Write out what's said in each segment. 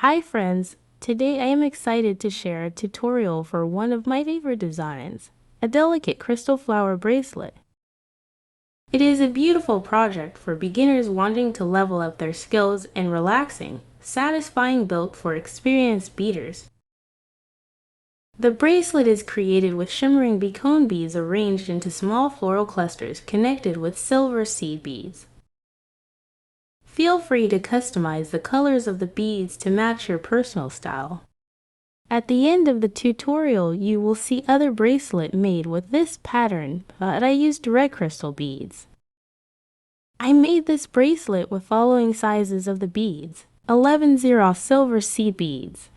Hi friends, today I am excited to share a tutorial for one of my favorite designs, a delicate crystal flower bracelet. It is a beautiful project for beginners wanting to level up their skills and relaxing, satisfying built for experienced beaders. The bracelet is created with shimmering beacon beads arranged into small floral clusters connected with silver seed beads. Feel free to customize the colors of the beads to match your personal style. At the end of the tutorial, you will see other bracelet made with this pattern, but I used red crystal beads. I made this bracelet with following sizes of the beads: 11/0 silver seed beads,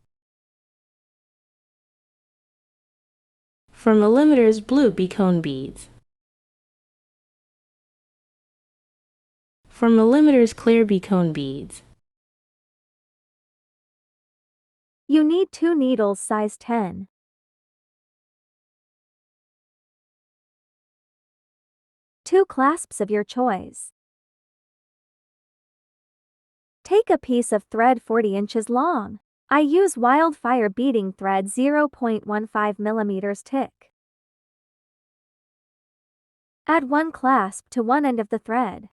for millimeters blue beacon beads, for millimeters clear beacon beads. You need 2 needles size 10. 2 clasps of your choice. Take a piece of thread 40 inches long. I use wildfire beading thread 0.15 millimeters thick. Add 1 clasp to one end of the thread.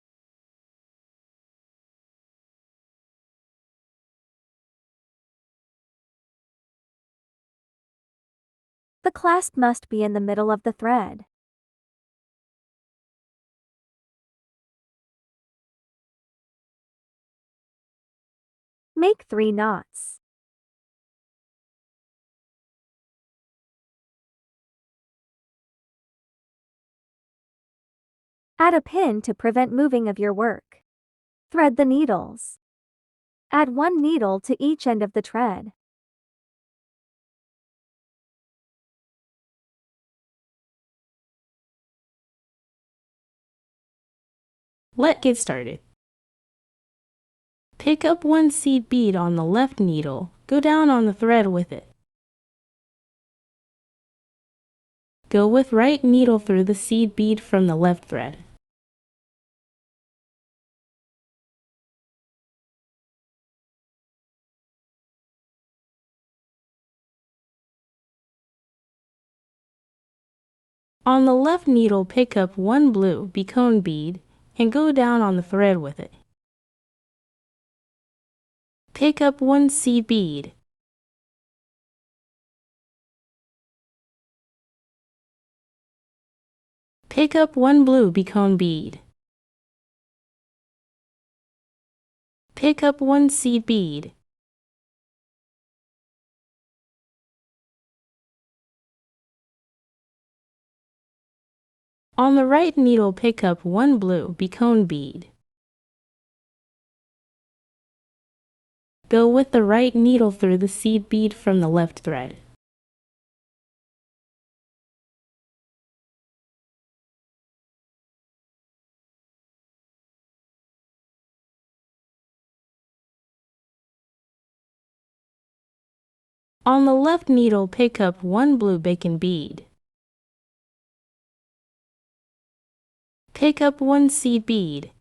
The clasp must be in the middle of the thread. Make 3 knots. Add a pin to prevent moving of your work. Thread the needles. Add 1 needle to each end of the thread. Let's get started. Pick up 1 seed bead on the left needle, go down on the thread with it. Go with right needle through the seed bead from the left thread. On the left needle, pick up 1 blue beacon bead and go down on the thread with it. Pick up 1 seed bead. Pick up 1 blue beacon bead. Pick up 1 seed bead. On the right needle, pick up 1 blue beacon bead. Go with the right needle through the seed bead from the left thread. On the left needle, pick up 1 blue beacon bead. Pick up 1 seed bead.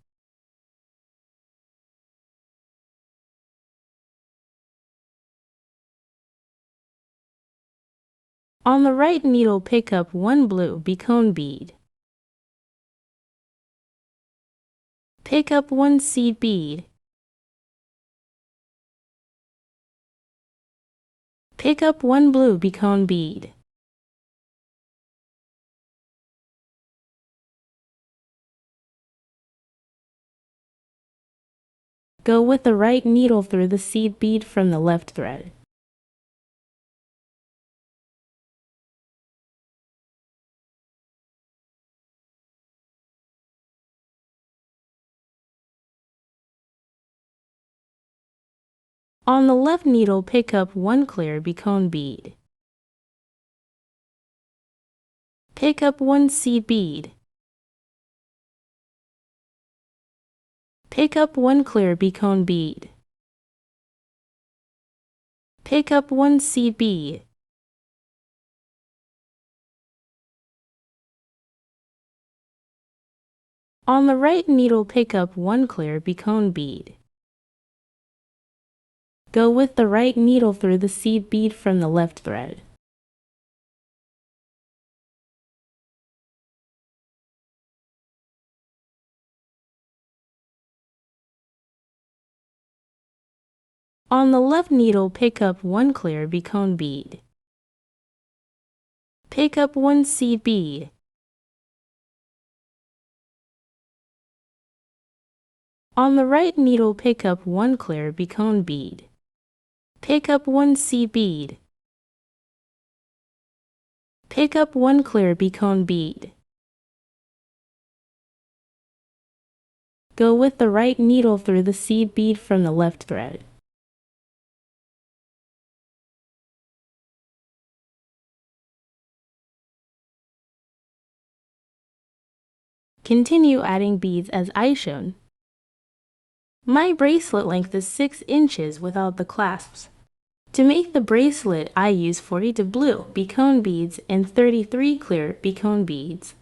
On the right needle, pick up 1 blue beacon bead. Pick up 1 seed bead. Pick up 1 blue beacon bead. Go with the right needle through the seed bead from the left thread. On the left needle, pick up 1 clear beacon bead. Pick up 1 seed bead. Pick up 1 clear beacon bead. Pick up 1 seed bead. On the right needle, pick up 1 clear beacon bead. Go with the right needle through the seed bead from the left thread. On the left needle, pick up one clear becone bead. Pick up one seed bead. On the right needle, pick up one clear becone bead. Pick up one seed bead. Pick up one clear becone bead. Go with the right needle through the seed bead from the left thread. Continue adding beads as I shown. My bracelet length is 6 inches without the clasps. To make the bracelet, I use 42 blue becone beads and 33 clear becone beads.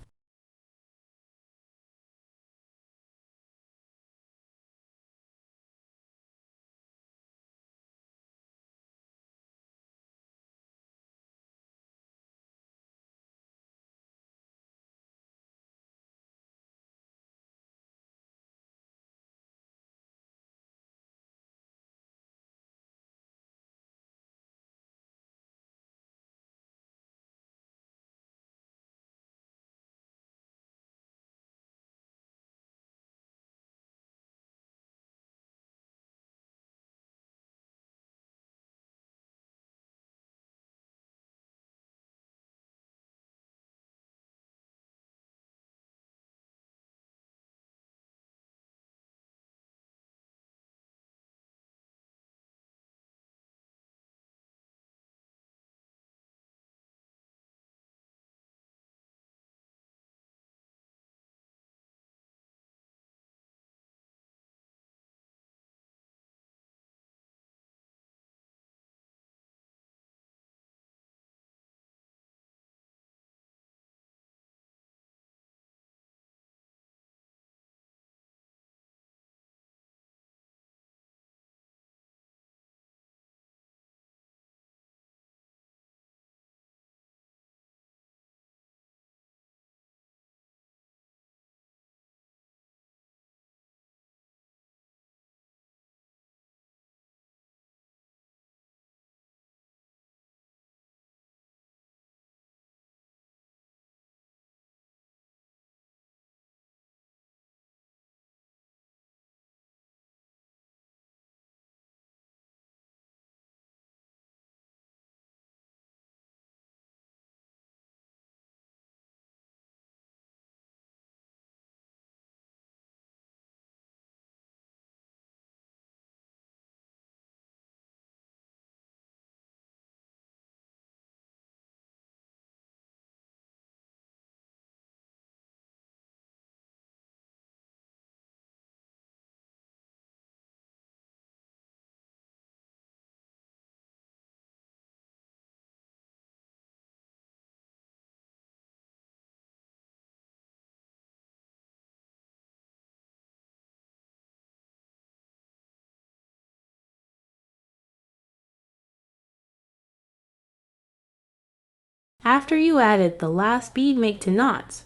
After you added the last bead, make 2 knots.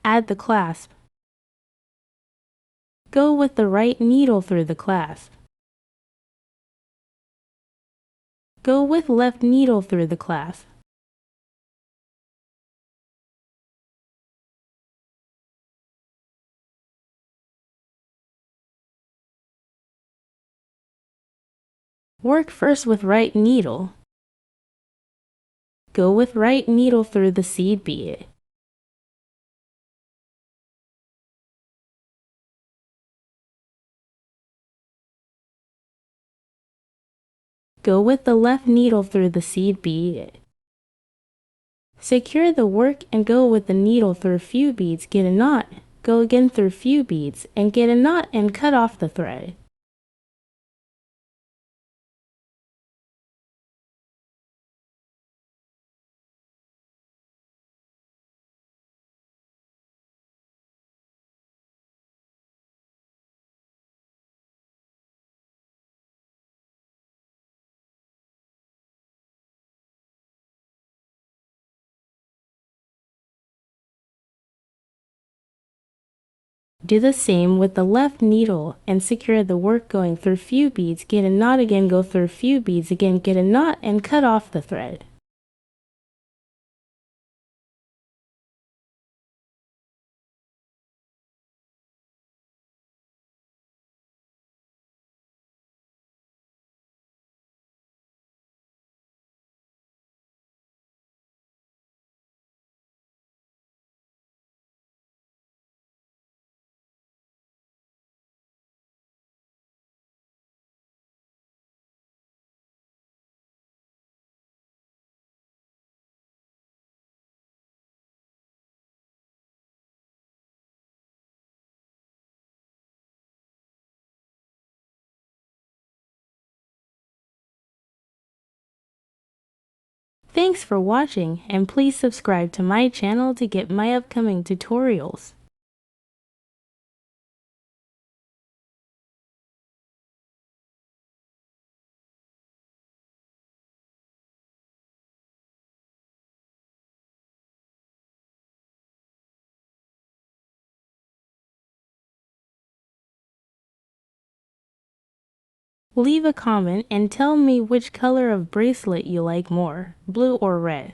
Add the clasp. Go with the right needle through the clasp. Go with left needle through the clasp. Work first with right needle. Go with right needle through the seed bead. Go with the left needle through the seed bead. Secure the work and go with the needle through few beads, get a knot. Go again through few beads and get a knot and cut off the thread. Do the same with the left needle and secure the work going through few beads, get a knot again, go through few beads again, get a knot, and cut off the thread. Thanks for watching, and please subscribe to my channel to get my upcoming tutorials. Leave a comment and tell me which color of bracelet you like more, blue or red.